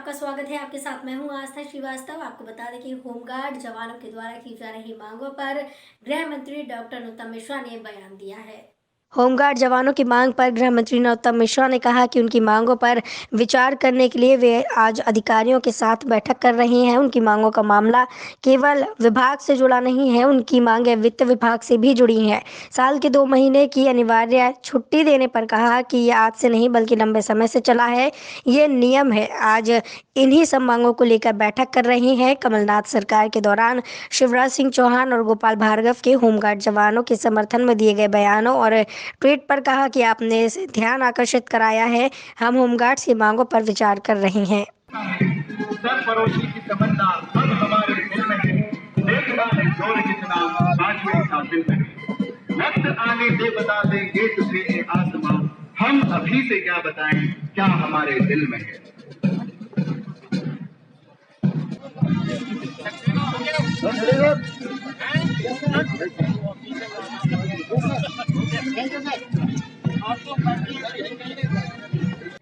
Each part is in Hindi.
आपका स्वागत है। आपके साथ मैं हूं आस्था श्रीवास्तव। आपको बता दें कि होमगार्ड जवानों के द्वारा की जा रही मांगों पर गृह मंत्री डॉक्टर नरोत्तम मिश्रा ने बयान दिया है। होमगार्ड जवानों की मांग पर गृह मंत्री नरोत्तम मिश्रा ने कहा कि उनकी मांगों पर विचार करने के लिए वे आज अधिकारियों के साथ बैठक कर रहे हैं। उनकी मांगों का मामला केवल विभाग से जुड़ा नहीं है, उनकी मांगें वित्त विभाग से भी जुड़ी हैं। साल के 2 महीने की अनिवार्य छुट्टी देने पर कहा कि ये आज से नहीं बल्कि लंबे समय से चला है, ये नियम है। आज इन्हीं सब मांगों को लेकर बैठक कर रहे हैं। कमलनाथ सरकार के दौरान शिवराज सिंह चौहान और गोपाल भार्गव के होमगार्ड जवानों के समर्थन में दिए गए बयानों और ट्वीट पर कहा कि आपने इसे ध्यान आकर्षित कराया है। हम होमगार्ड्स की मांगों पर विचार कर रहे हैं। सरफरोशी की तमन्ना अब हमारे दिल में है, देखना है जोर कितना आज मेरे दिल में है। वक्त आने दे बता देंगे तुझे ये आसमां, हम अभी से क्या बताएं क्या हमारे दिल में है।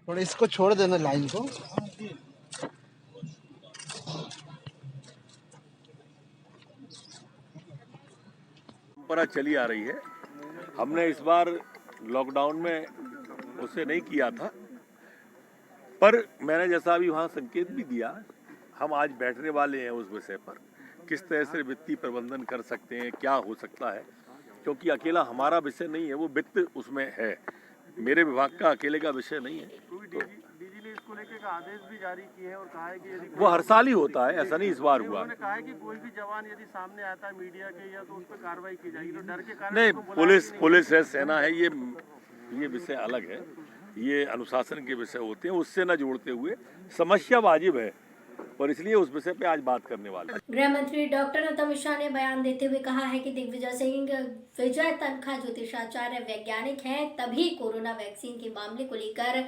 थोड़ा इसको छोड़ देना लाइन को। परंपरा चली आ रही है। हमने इस बार लॉकडाउन में उसे नहीं किया था, पर मैंने जैसा अभी वहाँ संकेत भी दिया, हम आज बैठने वाले हैं उस विषय पर, किस तरह से वित्तीय प्रबंधन कर सकते हैं, क्या हो सकता है, क्योंकि अकेला हमारा विषय नहीं है, वो वित्त उसमें है, मेरे विभाग का अकेले का विषय नहीं है। तो डीजी ने इसको लेकर का आदेश भी जारी किए हैं और कहा है कि यदि वो हर साल ही होता है, ऐसा नहीं इस बार हुआ। उन्होंने कहा है कि कोई भी जवान यदि सामने आता है मीडिया के या तो उस पर कार्रवाई की जाएगी, तो डर के कारण नहीं, उसको बुलाया पुलिस है, सेना है, ये विषय अलग है, ये अनुशासन के विषय होते हैं, उससे न जोड़ते हुए समस्या वाजिब है और इसलिए उस विषय पे आज बात करने वाले हैं। गृह मंत्री डॉक्टर नरोत्तम मिश्रा ने बयान देते हुए कहा है कि दिग्विजय सिंह विजय तनखा ज्योतिषाचार्य वैज्ञानिक हैं, तभी कोरोना वैक्सीन के मामले को लेकर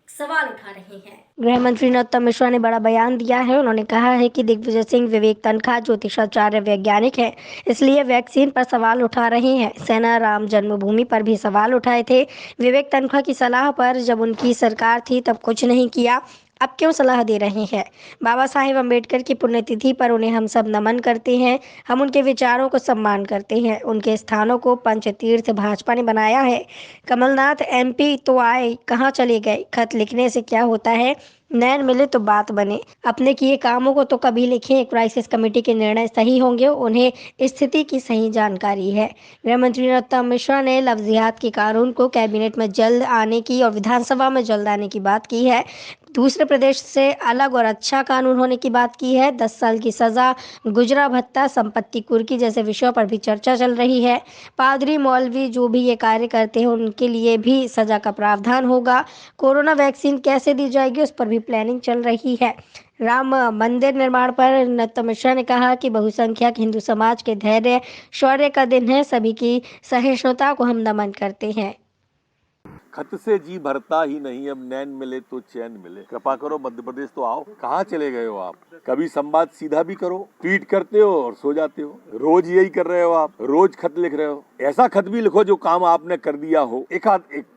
सवाल उठा रहे हैं। गृह मंत्री नरोत्तम मिश्रा ने बड़ा बयान दिया है। उन्होंने कहा है कि दिग्विजय सिंह विवेक तनखा ज्योतिषाचार्य वैज्ञानिक हैं, इसलिए वैक्सीन पर सवाल उठा रहे हैं। सेना राम जन्मभूमि पर भी सवाल उठाए थे। विवेक तनखा की सलाह पर जब उनकी सरकार थी तब कुछ नहीं किया, अब क्यों सलाह दे रहे हैं। बाबा साहेब अम्बेडकर की पुण्यतिथि पर उन्हें हम सब नमन करते हैं, हम उनके विचारों को सम्मान करते हैं। उनके स्थानों को पंचतीर्थ भाजपा ने बनाया है। कमलनाथ एमपी तो आए, कहाँ चले गए। खत लिखने से क्या होता है, नैन मिले तो बात बने। अपने किए कामों को तो कभी लिखें। क्राइसिस कमेटी के निर्णय सही होंगे, उन्हें स्थिति की सही जानकारी है। गृह मंत्री नरोत्तम मिश्रा ने लव जिहाद के कानून को कैबिनेट में जल्द आने की और विधानसभा में जल्द आने की बात की है। दूसरे प्रदेश से अलग और अच्छा कानून होने की बात की है। 10 साल की सजा, गुजरा भत्ता, संपत्ति कुर्की जैसे विषयों पर भी चर्चा चल रही है। पादरी मौलवी जो भी ये कार्य करते हैं उनके लिए भी सजा का प्रावधान होगा। कोरोना वैक्सीन कैसे दी जाएगी उस पर भी प्लानिंग चल रही है। राम मंदिर निर्माण पर नरोत्तम मिश्रा ने कहा कि बहुसंख्यक हिंदू समाज के धैर्य शौर्य का दिन है, सभी की सहिष्णुता को हम नमन करते हैं। खत से जी भरता ही नहीं, अब नैन मिले तो चैन मिले। कृपा करो मध्य प्रदेश तो आओ। कहाँ चले गए हो आप? कभी संवाद सीधा भी करो, ट्वीट करते हो और सो जाते हो। रोज यही कर रहे हो आप, रोज खत लिख रहे हो। ऐसा खत भी लिखो जो काम आपने कर दिया हो। एक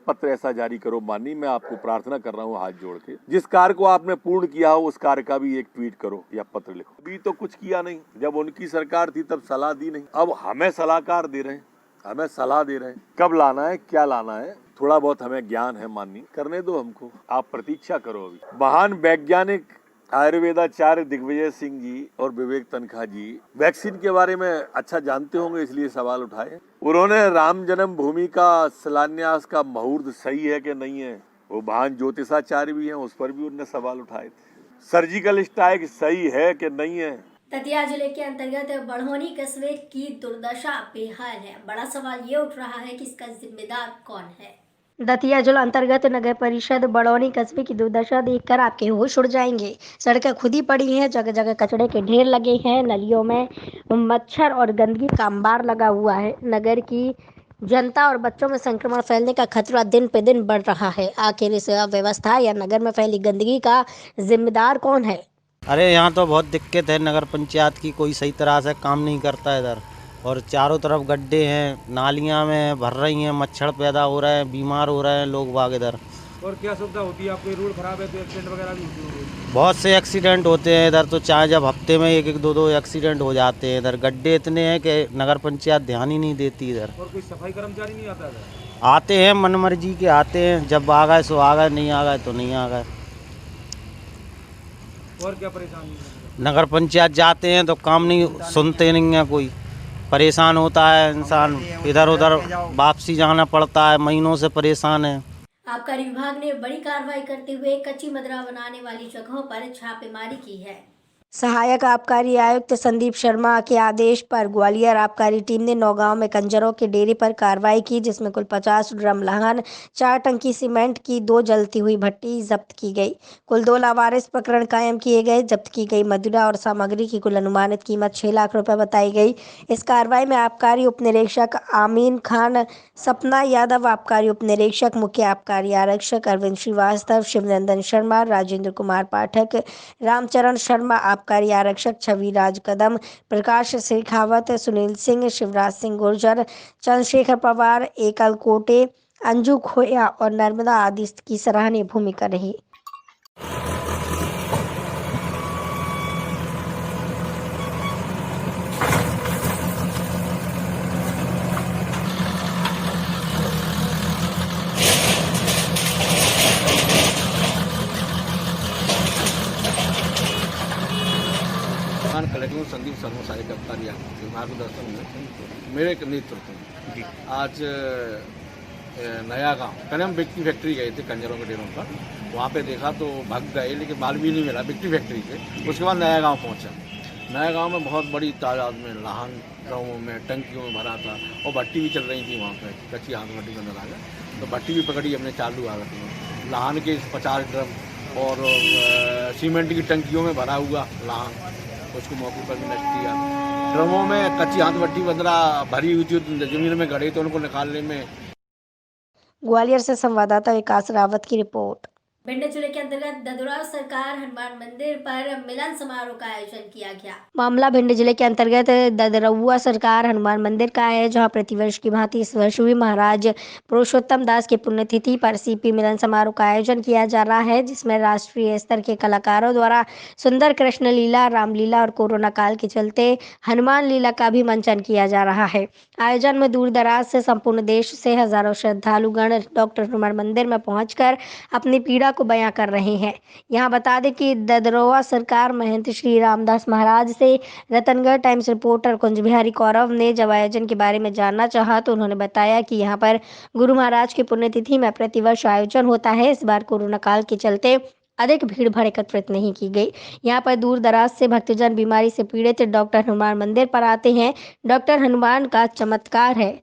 पत्र ऐसा जारी करो माननीय, मैं आपको प्रार्थना कर रहा हूँ हाथ जोड़ के। जिस कार्य को आपने पूर्ण किया हो उस कार्य का भी एक ट्वीट करो या पत्र लिखो। अभी तो कुछ किया नहीं, जब उनकी सरकार थी तब सलाह दी नहीं, अब हमें सलाहकार दे रहे हैं, हमें सलाह दे रहे हैं। कब लाना है, क्या लाना है, थोड़ा बहुत हमें ज्ञान है माननीय, करने दो हमको। आप प्रतीक्षा करो। अभी महान वैज्ञानिक आयुर्वेदाचार्य दिग्विजय सिंह जी और विवेक तनखा जी वैक्सीन के बारे में अच्छा जानते होंगे, इसलिए सवाल उठाए। उन्होंने राम जन्मभूमि का शिलान्यास का मुहूर्त सही है कि नहीं है, वो महान ज्योतिषाचार्य भी हैं, उस पर भी उन्होंने सवाल उठाए थे। सर्जिकल स्ट्राइक सही है कि नहीं है। दतिया जिले के अंतर्गत बड़ौनी कस्बे की दुर्दशा बेहाल है। बड़ा सवाल ये उठ रहा है कि इसका जिम्मेदार कौन है। दतिया जिला अंतर्गत नगर परिषद बड़ौनी कस्बे की दुर्दशा देखकर आपके होश उड़ जाएंगे। सड़कें खुदी पड़ी हैं, जगह जगह कचड़े के ढेर लगे हैं, नलियों में मच्छर और गंदगी का अंबार लगा हुआ है। नगर की जनता और बच्चों में संक्रमण फैलने का खतरा दिन पे दिन बढ़ रहा है। आखिर इस अव्यवस्था या नगर में फैली गंदगी का जिम्मेदार कौन है। अरे यहाँ तो बहुत दिक्कत है, नगर पंचायत की कोई सही तरह से काम नहीं करता इधर, और चारों तरफ गड्ढे हैं, नालियाँ में भर रही हैं, मच्छर पैदा हो रहे हैं, बीमार हो रहे हैं लोग बाग इधर। और क्या सुविधा होती है आपको? रोड खराब है तो एक्सीडेंट वगैरह भी होती होंगे। बहुत से एक्सीडेंट होते हैं इधर, तो चाहे जब हफ्ते में एक एक दो दो एक्सीडेंट हो जाते हैं इधर। गड्ढे इतने हैं कि नगर पंचायत ध्यान ही नहीं देती इधर। और कोई सफाई कर्मचारी नहीं आता है? आते हैं मनमर्जी के आते हैं, जब आ गए सो आ गए, नहीं आ गए तो नहीं आ गए। और क्या परेशानी है? नगर पंचायत जाते हैं तो काम नहीं सुनते, नहीं है कोई। परेशान होता है इंसान, इधर उधर वापसी जाना पड़ता है, महीनों से परेशान है। आबकारी विभाग ने बड़ी कार्रवाई करते हुए कच्ची मदिरा बनाने वाली जगहों पर छापेमारी की है। सहायक आबकारी आयुक्त संदीप शर्मा के आदेश पर ग्वालियर आबकारी टीम ने नौगांव में कंजरों के डेरे पर कार्रवाई की, जिसमें कुल 50 ड्रम लाहन, 4 टंकी सीमेंट की 2 जलती हुई भट्टी जब्त की गई। कुल 2 लावारिस प्रकरण कायम किए गए। जब्त की गई मदिरा और सामग्री की कुल अनुमानित कीमत 6 लाख रुपए बताई गई। इस कार्रवाई में आबकारी उप निरीक्षक आमीन खान, सपना यादव, आबकारी उप निरीक्षक मुख्य आबकारी आरक्षक अरविंद श्रीवास्तव, शिवनंदन शर्मा, राजेंद्र कुमार पाठक, रामचरण शर्मा, आबकारी आरक्षक छविराज कदम, प्रकाश शेखावत, सुनील सिंह, शिवराज सिंह गुर्जर, चंद्रशेखर पवार, एकल कोटे, अंजू खोया और नर्मदा आदि की सराहनीय भूमिका रही। कलेक्टर संदीप शर्मा सारे गिरफ्तारी के मार्गदर्शन में मेरे नेतृत्व में आज नया गांव कने हम बिक्टी फैक्ट्री गए थे कंजरों के डेरों पर। वहाँ पे देखा तो भाग गए, लेकिन माल भी नहीं मिला बिक्टी फैक्ट्री से। उसके बाद नया गांव पहुँचा। नया गांव में बहुत बड़ी तादाद में लाहन ड्रमों में टंकियों में भरा था और भट्टी भी चल रही थी वहाँ पर, कच्ची हाथ भट्टी नजर आ गया तो भट्टी भी पकड़ी हमने चालू हालत में। लाहन के 50 ड्रम और सीमेंट की टंकियों में भरा हुआ लाहन, उसको मौके पर भी नष्ट किया। ड्रमों में कच्ची हाथ भट्टी बंदरा भरी हुई थी, जमीन में गड़े तो उनको निकालने में। ग्वालियर से संवाददाता विकास रावत की रिपोर्ट। भिंड जिले के अंतर्गत ददुरा सरकार हनुमान मंदिर पर मिलन समारोह का आयोजन किया गया। मामला भिंड जिले के अंतर्गत ददरुआ सरकार हनुमान मंदिर का है, जहां प्रतिवर्ष की भांति इस वर्ष भी महाराज पुरुषोत्तम दास की पुण्यतिथि पर सीपी मिलन समारोह का आयोजन किया जा रहा है, जिसमें राष्ट्रीय स्तर के कलाकारों द्वारा सुंदर कृष्ण लीला, रामलीला और कोरोना काल के चलते हनुमान लीला का भी मंचन किया जा रहा है। आयोजन में दूर दराज से संपूर्ण देश से हजारों श्रद्धालुगण डॉक्टर हनुमान मंदिर में पहुंचकर अपनी पीड़ा को बयां कर रहे हैं। यहां बता दें कि ददरोवा सरकार महंत श्री रामदास महाराज से रतनगढ़ टाइम्स रिपोर्टर कुंज बिहारी कौरव ने जब आयोजन के बारे में जानना चाहा तो उन्होंने बताया कि यहां पर गुरु महाराज की पुण्यतिथि में प्रतिवर्ष आयोजन होता है। इस बार कोरोना काल के चलते अधिक भीड़ भाड़ एकत्रित नहीं की गई। यहाँ पर दूर दराज से भक्तजन बीमारी से पीड़ित डॉक्टर हनुमान मंदिर पर आते हैं। डॉक्टर हनुमान का चमत्कार है,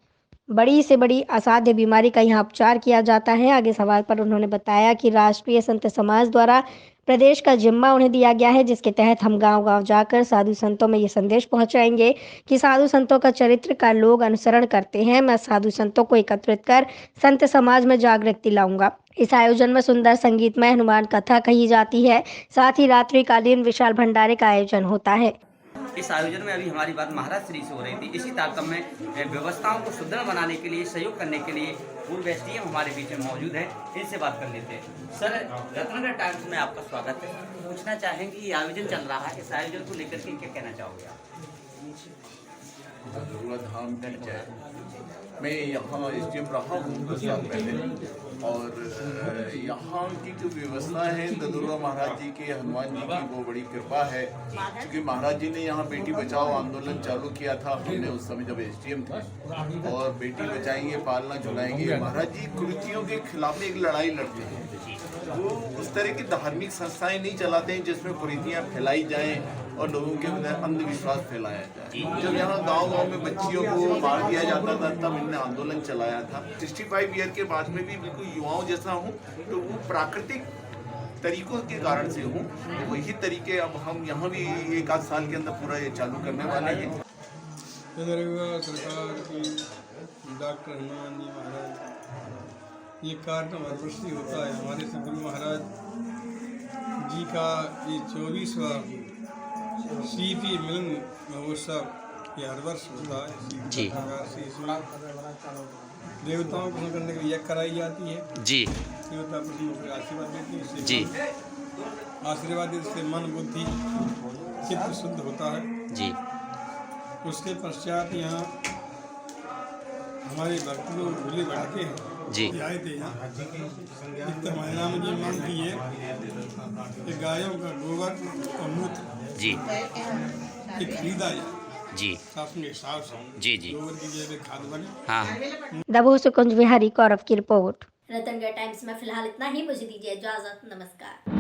बड़ी से बड़ी असाध्य बीमारी का यहाँ उपचार किया जाता है। आगे सवाल पर उन्होंने बताया कि राष्ट्रीय संत समाज द्वारा प्रदेश का जिम्मा उन्हें दिया गया है, जिसके तहत हम गांव-गांव जाकर साधु संतों में ये संदेश पहुंचाएंगे कि साधु संतों का चरित्र का लोग अनुसरण करते हैं। मैं साधु संतों को एकत्रित कर संत समाज में जागृति लाऊंगा। इस आयोजन में सुंदर संगीतमय हनुमान कथा कही जाती है, साथ ही रात्रिकालीन विशाल भंडारे का आयोजन होता है। इस आयोजन में अभी हमारी बात महाराज श्री से हो रही थी। इसी तारतम्य में व्यवस्थाओं को सुदृढ़ बनाने के लिए, सहयोग करने के लिए पूर्व एसडीएम हमारे बीच में मौजूद है, इनसे बात कर लेते हैं। सर, रत्नगढ़ टाइम्स में आपका स्वागत है। पूछना चाहेंगे ये आयोजन चल रहा है, इस आयोजन को लेकर के क्या कहना चाहोगे आप? ददुआ धाम मैं यहाँ एसडीएम रहा हूँ 10 साल पहले, और यहाँ की जो व्यवस्था है ददुआ महाराज जी के, हनुमान जी की वो बड़ी कृपा है। क्योंकि महाराज जी ने यहाँ बेटी बचाओ आंदोलन चालू किया था, हमने उस समय जब एसडीएम थे, और बेटी बचाएंगे पालना झुलाएंगे, महाराज जी कुरीतियों के खिलाफ एक लड़ाई लड़ते हैं। वो उस तरह की धार्मिक संस्थाएं नहीं चलाते हैं जिसमें कुरीतियाँ फैलाई जाएं और लोगों के अंदर अंधविश्वास फैलाया जाए। जब यहाँ गांव-गांव में बच्चियों को मार दिया जाता था तब इन्होंने आंदोलन चलाया था। 65 ईयर के बाद में भी बिल्कुल युवाओं जैसा हूँ, तो वो प्राकृतिक तरीकों के कारण से हूँ। वही तरीके अब हम यहाँ भी 1-8 साल के अंदर पूरा ये चालू करने वाले हैं। सरकार की डॉक्टर हनुमान जी महाराज ये कार्यक्रम हर वर्ष ही होता है। हमारे सदगुरु महाराज जी का ये 24वां सीपी मिलन महोत्सव ये हर वर्ष होता है। जी से इसमें देवताओं को करने के लिए कराई जाती है। जी देवता प्रति आशीर्वाद देती है जी। आशीर्वाद से मन बुद्धि चित्त शुद्ध होता है जी उसके पश्चात यहाँ हमारे भक्त लोग भूले भटके हैं जी आए थे यहाँ एक तो महिला में ये मांग की है कि गायों का गोबर और मूत्र जी ये खरीदा जाए जी अपने हिसाब से जी जी गोबर की जैविक खाद बने हाँ दमोह से कुंज बिहारी कौरव की रिपोर्ट। रतनगढ़ टाइम्स में फिलहाल इतना ही, मुझे दीजिए इजाजत, नमस्कार।